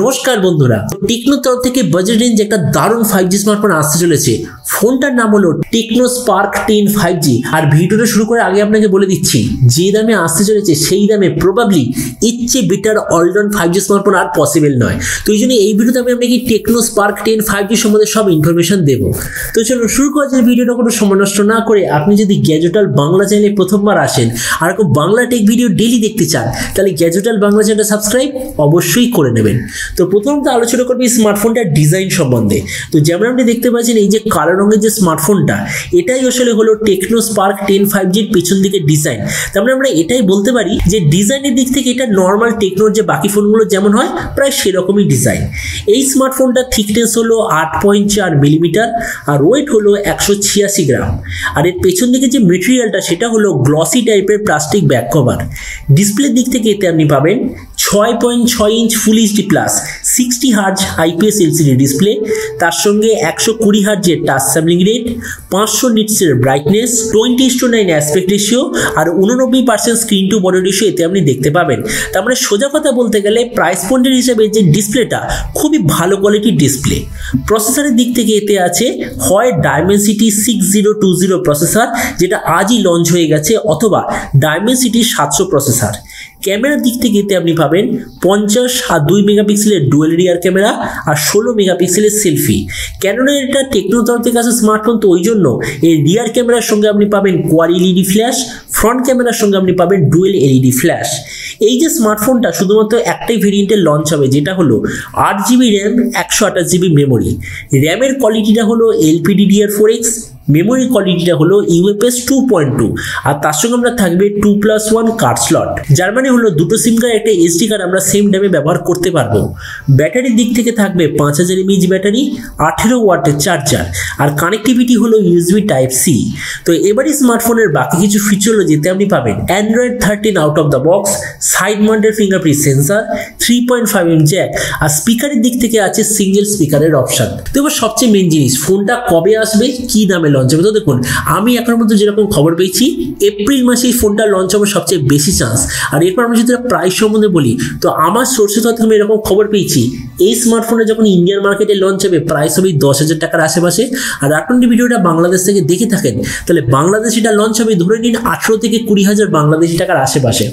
নমস্কার বন্ধুরা, টেকনো তরফ থেকে বাজেট রেঞ্জ একটা দারুণ 5G স্মার্টফোন আসতে চলেছে। ফোনটার নাম হলো টেকনো স্পার্ক 10 5G। আর ভিডিওটা শুরু করে আগে আপনাকে বলে দিচ্ছি, যে দামে আসতে চলেছে সেই দামে প্রবাবলি এর চেয়ে বেটার অলরাউন্ড 5G স্মার্টফোন আর পসিবল নয়। তো এই জন্য এই ভিডিওতে আমি আপনাকে টেকনো স্পার্ক 10 5G সম্বন্ধে সব ইনফরমেশন দেবো। তো চলুন শুরু করা যায়। ভিডিওটা কোনো সময় নষ্ট না করে আপনি যদি গ্যাজেট ওয়ার্ল্ড বাংলা চ্যানেলে প্রথমবার আসেন আর খুব বাংলা টেক ভিডিও ডেইলি দেখতে চান, তাহলে গ্যাজেট ওয়ার্ল্ড বাংলা চ্যানেলটা সাবস্ক্রাইব অবশ্যই করে নেবেন। তো প্রথমত আলোচনা করবো এই স্মার্টফোনটার ডিজাইন সম্বন্ধে। তো যেমন আপনি দেখতে পাচ্ছেন, এই যে কালো রঙের যে স্মার্টফোনটা, এটাই আসলে হলো টেকনো স্পার্ক 10 5Gর পেছন দিকে ডিজাইন। তারপরে আমরা এটাই বলতে পারি যে ডিজাইনের দিক থেকে এটা নর্মাল টেকনোর যে বাকি ফোনগুলো যেমন হয় প্রায় সেরকমই ডিজাইন। এই স্মার্টফোনটার থিকনেস হলো 8.4 মিলিমিটার আর ওয়েট হলো 186 গ্রাম। আর এর পেছন দিকে যে মেটেরিয়ালটা সেটা হলো গ্লসি টাইপের প্লাস্টিক ব্যাক কভার। ডিসপ্লের দিক থেকে এতে আপনি পাবেন 6.6 inch full HD plus 60 hertz IPS LCD display, তার সঙ্গে 120 হার্জের টাচ স্যাম্পলিং রেট, 500 নিটসের ব্রাইটনেস, 20:9 অ্যাসপেক্ট রেশিও আর 89% স্ক্রিন টু বডি রেশিও এতে আপনি দেখতে পাবেন। তার মানে সোজা কথা বলতে গেলে প্রাইস পয়েন্টের হিসেবে যে ডিসপ্লেটা খুবই ভালো কোয়ালিটির ডিসপ্লে। প্রসেসরের দিক থেকে এতে আছে হয় ডায়মেনসিটি 6020 প্রসেসর, যেটা আজই লঞ্চ হয়ে গেছে, অথবা ডায়মেনসিটি 700 প্রসেসর। ক্যামেরার দিক থেকে এতে আপনি পাবেন 50 আর 2 মেগাপিক্সেলের ডুয়েল রিয়ার ক্যামেরা আর 16 মেগাপিক্সেলের সেলফি। ক্যানোনের এটা টেকনো তরফ থেকে আসা স্মার্টফোন, তো ওই জন্য এই রিয়ার ক্যামেরার সঙ্গে আপনি পাবেন কোয়াড এলইডি ফ্ল্যাশ, ফ্রন্ট ক্যামেরার সঙ্গে আপনি পাবেন ডুয়েল এলইডি ফ্ল্যাশ। এই যে স্মার্টফোনটা শুধুমাত্র একটাই ভেরিয়েন্টে লঞ্চ হবে, যেটা হলো 8GB র্যাম 128GB মেমোরি। র্যামের কোয়ালিটিটা হলো LPDDR4X, মেমোরি কোয়ালিটিটা হলো UFS 2.2 আর তার সঙ্গে আমরা থাকবে 2+1 কার্ড স্লট, যার মানে হলো দুটো সিম কার্ড একটা এসডি কার্ড আমরা সেম দামে ব্যবহার করতে পারবো। ব্যাটারির দিক থেকে থাকবে 5000 mAh ব্যাটারি, 18 ওয়াটের চার্জার আর কানেক্টিভিটি হলো USB Type-C। তো এবারে স্মার্টফোনের বাকি কিছু ফিচার হলো যেতে আপনি পাবেন Android 13 out of the box, side mounted fingerprint sensor, 3.5mm jack আর স্পিকারের দিক থেকে আছে সিঙ্গেল স্পিকারের অপশন। তো এবার সবচেয়ে মেন জিনিস, ফোনটা কবে আসবে, কি দামে লঞ্চ হবে। তো দেখুন, আমি এখনো পর্যন্ত যেরকম খবর পেয়েছি এপ্রিল মাসে এই ফোনটা লঞ্চ হবে সবচেয়ে বেশি চান্স। আর এরপর আমরা যদি প্রাইস সম্বন্ধে বলি, তো আমার সোর্সে তথ্য আমি এরকম খবর পেয়েছি এই স্মার্টফোনটা যখন ইন্ডিয়ান মার্কেটে লঞ্চ হবে প্রাইস হবে 10,000 টাকার আশেপাশে। আর আপনি ভিডিওটা বাংলাদেশ থেকে দেখে থাকেন, তাহলে বাংলাদেশে এটা লঞ্চ হবে ধরে নিন 18 থেকে 20,000 বাংলাদেশি টাকার আশেপাশে।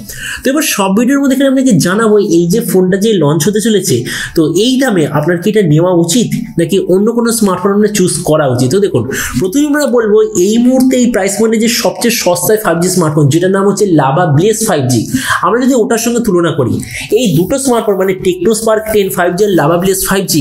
তো এবার সব ভিডিওর মধ্যে এখানে আপনাকে জানাবো এই যে ফোনটা যে লঞ্চ হতে চলেছে, তো এই দামে আপনার কি এটা নেওয়া উচিত নাকি অন্য কোনো স্মার্টফোন আপনার চুজ করা উচিত। তো দেখুন, প্রথমে আমরা বলবো এই মুহূর্তে এই প্রাইস পয়েন্টে যে সবচেয়ে সস্তায় 5G স্মার্টফোন, যেটার নাম হচ্ছে লাভা ব্লেজ 5G, আমরা যদি ওটার সঙ্গে তুলনা করি, এই দুটো স্মার্টফোন মানে টেকনো স্পার্ক 10 5G আর লাভা ব্লেজ 5G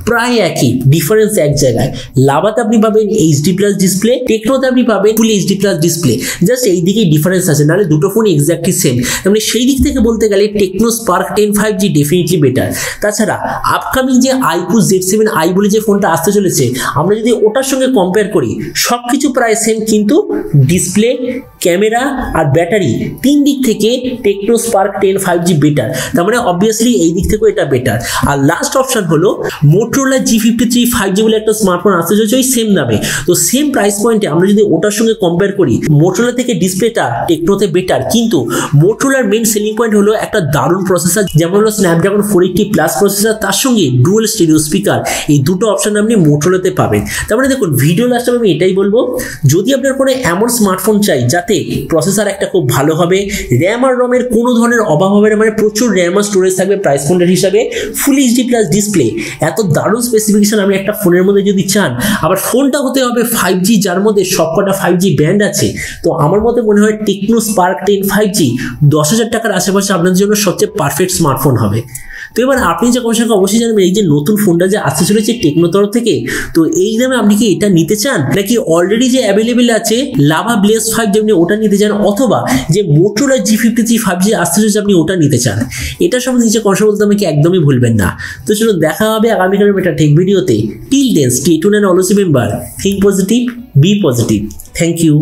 প্রায় একই, ডিফারেন্স এক জায়গায়। লাভাতে আপনি পাবেন HD+ ডিসপ্লে, টেকনোতে আপনি পাবেন ফুল HD+ ডিসপ্লে, জাস্ট এই দিকেই ডিফারেন্স আছে, নাহলে দুটো ফোন এক্স্যাক্টলি সেম। মানে সেই দিক থেকে বলতে গেলে Tecno Spark 10 5G definitely better. তাছাড়া আপকামিং যে iQOO Z7i বলে যে ফোনটা আসতে চলেছে, আমরা যদি ওটার সঙ্গে কম্পেয়ার করি সবকিছু প্রায় সেম, কিন্তু ডিসপ্লে, ক্যামেরা আর ব্যাটারি তিন দিক থেকে টেকনো স্পার্ক 10 5G বেটার। তার মানে অবভিয়াসলি এই দিক থেকেও এটা বেটার। আর লাস্ট অপশন হলো মোটরোলা G53 5G বলে একটা স্মার্টফোন আসতে চলেছে ওই সেম দামে। তো সেম প্রাইস পয়েন্টে আমরা যদি ওটার সঙ্গে কম্পেয়ার করি, মোটরোলা থেকে ডিসপ্লেটা টেকনোতে বেটার, কিন্তু মোটরোলার মেন সেলিং পয়েন্ট হলো একটা দারুণ প্রসেসর, যেমন হলো স্ন্যাপড্রাগন 480+ প্রসেসর, তার সঙ্গে ডুয়াল স্টেরিও স্পিকার। এই দুটো অপশন আপনি মোটরোলাতে পাবেন। তারপরে দেখুন, ভিডিও লাস্টে আমি এটাই বলবো, যদি আপনার কোনো এমন স্মার্টফোন চাই যাতে প্রসেসর একটা খুব ভালো হবে, র্যাম আর রমের কোনো ধরনের অভাব হবে না, মানে প্রচুর র্যাম আর স্টোরেজ থাকবে প্রাইস পয়েন্টের হিসাবে, ফুল HD+ ডিসপ্লে, এত দারুণ স্পেসিফিকেশন আমি একটা ফোনের মধ্যে যদি চান, আবার ফোনটা হতে হবে 5G যার মধ্যে সবকটা 5G ব্যান্ড আছে, তো আমার মতে মনে হয় টেকনো স্পার্ক 10 5G 10,000 টাকার আশেপাশে আপনাদের জন্য সবচেয়ে পারফেক্ট স্মার্টফোন হবে। তো এবার আপনি যে কমেন্ট সেকশনে অবশ্যই জানাবেন এই যে নতুন ফোনটা যে আসতে চলেছে টেকনো তরফ থেকে, তো এই দামে আপনি কি এটা নিতে চান নাকি অলরেডি যে অ্যাভেলেবেল আছে লাভা ব্লেজ 5G আপনি ওটা নিতে চান, অথবা যে মোটরোলা G53 5G আসতে চলেছে আপনি ওটা নিতে চান। এটা সম্বন্ধে নিচে কমেন্ট বলতে আমাকে একদমই ভুলবেন না। তো চলুন দেখা হবে আগামীকালের একটা টেক ভিডিওতে। Till then stay tuned and always remember, think positive, be positive. Thank you.